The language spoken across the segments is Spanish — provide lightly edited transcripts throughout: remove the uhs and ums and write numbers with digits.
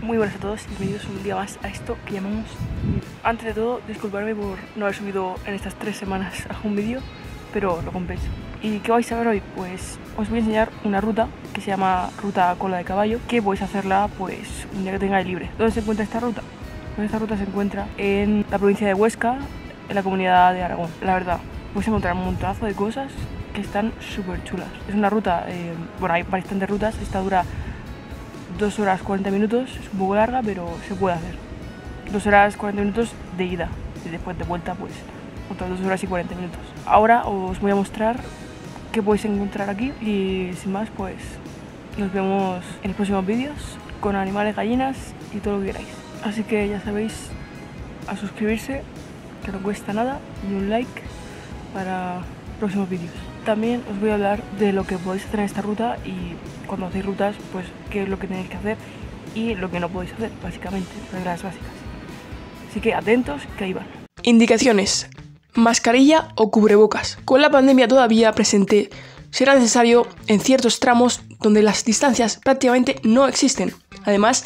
Muy buenas a todos y bienvenidos un día más a esto que llamamos vídeo. Antes de todo, disculparme por no haber subido en estas 3 semanas un vídeo, pero lo compenso. ¿Y qué vais a ver hoy? Pues os voy a enseñar una ruta que se llama Ruta Cola de Caballo, que podéis hacerla pues un día que tengáis libre. ¿Dónde se encuentra esta ruta? Pues esta ruta se encuentra en la provincia de Huesca, en la comunidad de Aragón. La verdad, vais a encontrar un montonazo de cosas que están súper chulas. Es una ruta, bueno, hay bastantes rutas, esta dura 2 horas 40 minutos, es un poco larga, pero se puede hacer. 2 horas 40 minutos de ida y después de vuelta pues otras 2 horas y 40 minutos. Ahora os voy a mostrar qué podéis encontrar aquí y sin más pues nos vemos en los próximos vídeos con animales, gallinas y todo lo que queráis. Así que ya sabéis, a suscribirse, que no cuesta nada, y un like para próximos vídeos. También os voy a hablar de lo que podéis hacer en esta ruta y cuando hacéis rutas, pues qué es lo que tenéis que hacer y lo que no podéis hacer, básicamente, reglas básicas. Así que atentos, que ahí van. Indicaciones: mascarilla o cubrebocas. Con la pandemia todavía presente, será necesario en ciertos tramos donde las distancias prácticamente no existen, además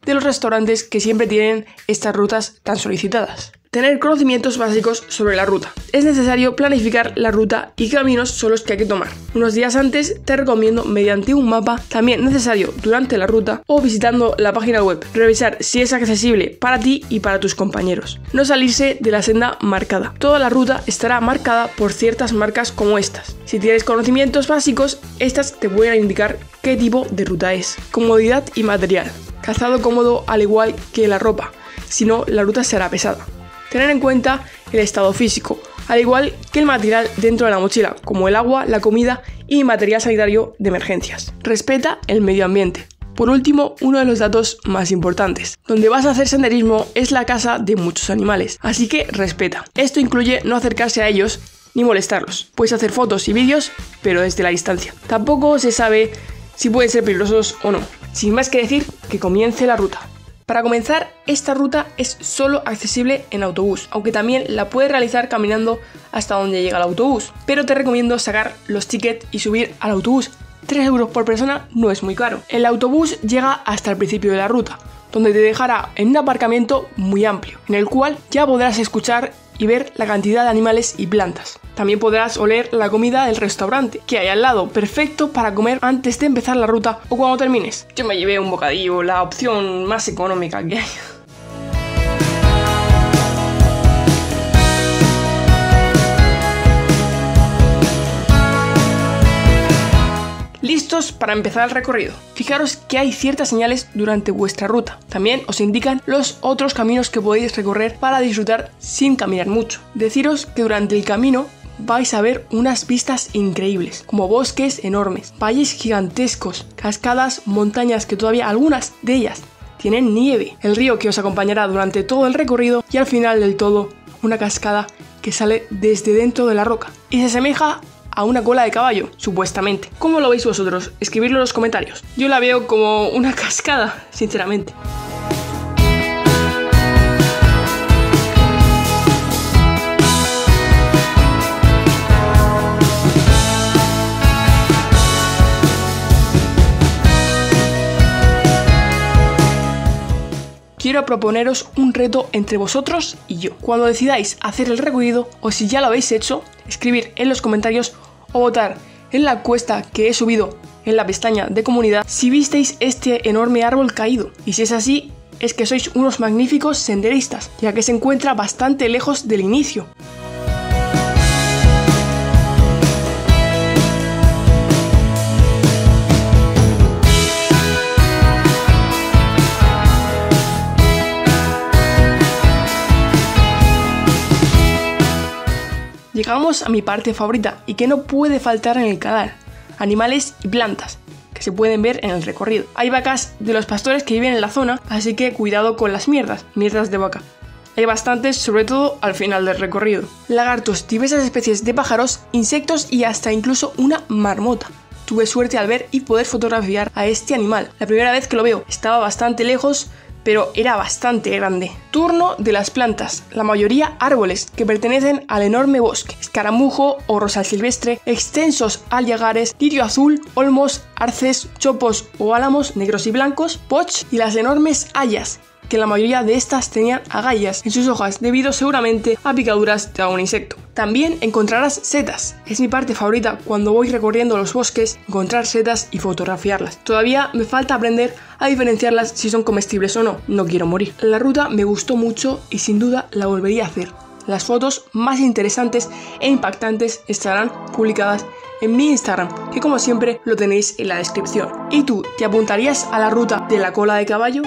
de los restaurantes que siempre tienen estas rutas tan solicitadas. Tener conocimientos básicos sobre la ruta. Es necesario planificar la ruta y qué caminos son los que hay que tomar. Unos días antes te recomiendo mediante un mapa, también necesario durante la ruta o visitando la página web. Revisar si es accesible para ti y para tus compañeros. No salirse de la senda marcada. Toda la ruta estará marcada por ciertas marcas como estas. Si tienes conocimientos básicos, estas te pueden indicar qué tipo de ruta es. Comodidad y material. Calzado cómodo al igual que la ropa, si no la ruta será pesada. Tener en cuenta el estado físico, al igual que el material dentro de la mochila, como el agua, la comida y material sanitario de emergencias. Respeta el medio ambiente. Por último, uno de los datos más importantes. Donde vas a hacer senderismo es la casa de muchos animales, así que respeta. Esto incluye no acercarse a ellos ni molestarlos. Puedes hacer fotos y vídeos, pero desde la distancia. Tampoco se sabe si pueden ser peligrosos o no. Sin más que decir, que comience la ruta. Para comenzar, esta ruta es solo accesible en autobús, aunque también la puedes realizar caminando hasta donde llega el autobús. Pero te recomiendo sacar los tickets y subir al autobús. 3 euros por persona no es muy caro. El autobús llega hasta el principio de la ruta, donde te dejará en un aparcamiento muy amplio, en el cual ya podrás escuchar y ver la cantidad de animales y plantas. También podrás oler la comida del restaurante que hay al lado, perfecto para comer antes de empezar la ruta o cuando termines. Yo me llevé un bocadillo, la opción más económica que hay. ¿Listos para empezar el recorrido? Fijaros que hay ciertas señales durante vuestra ruta. También os indican los otros caminos que podéis recorrer para disfrutar sin caminar mucho. Deciros que durante el camino vais a ver unas vistas increíbles, como bosques enormes, valles gigantescos, cascadas, montañas que todavía algunas de ellas tienen nieve, el río que os acompañará durante todo el recorrido y al final del todo una cascada que sale desde dentro de la roca y se asemeja a una cola de caballo, supuestamente. ¿Cómo lo veis vosotros? Escribidlo en los comentarios. Yo la veo como una cascada, sinceramente. Quiero proponeros un reto entre vosotros y yo. Cuando decidáis hacer el recorrido, o si ya lo habéis hecho, escribir en los comentarios o votar en la encuesta que he subido en la pestaña de comunidad si visteis este enorme árbol caído. Y si es así, es que sois unos magníficos senderistas, ya que se encuentra bastante lejos del inicio. Llegamos a mi parte favorita y que no puede faltar en el canal: animales y plantas, que se pueden ver en el recorrido. Hay vacas de los pastores que viven en la zona, así que cuidado con las mierdas de vaca. Hay bastantes, sobre todo al final del recorrido. Lagartos, diversas especies de pájaros, insectos y hasta incluso una marmota. Tuve suerte al ver y poder fotografiar a este animal. La primera vez que lo veo estaba bastante lejos, pero era bastante grande. Turno de las plantas, la mayoría árboles que pertenecen al enorme bosque: escaramujo o rosal silvestre, extensos aliagares, lirio azul, olmos, arces, chopos o álamos negros y blancos, poch y las enormes hayas, que la mayoría de estas tenían agallas en sus hojas debido seguramente a picaduras de algún insecto. También encontrarás setas. Es mi parte favorita cuando voy recorriendo los bosques, encontrar setas y fotografiarlas. Todavía me falta aprender a diferenciarlas si son comestibles o no. No quiero morir. La ruta me gustó mucho y sin duda la volvería a hacer. Las fotos más interesantes e impactantes estarán publicadas en mi Instagram, que como siempre lo tenéis en la descripción. ¿Y tú, te apuntarías a la ruta de la cola de caballo?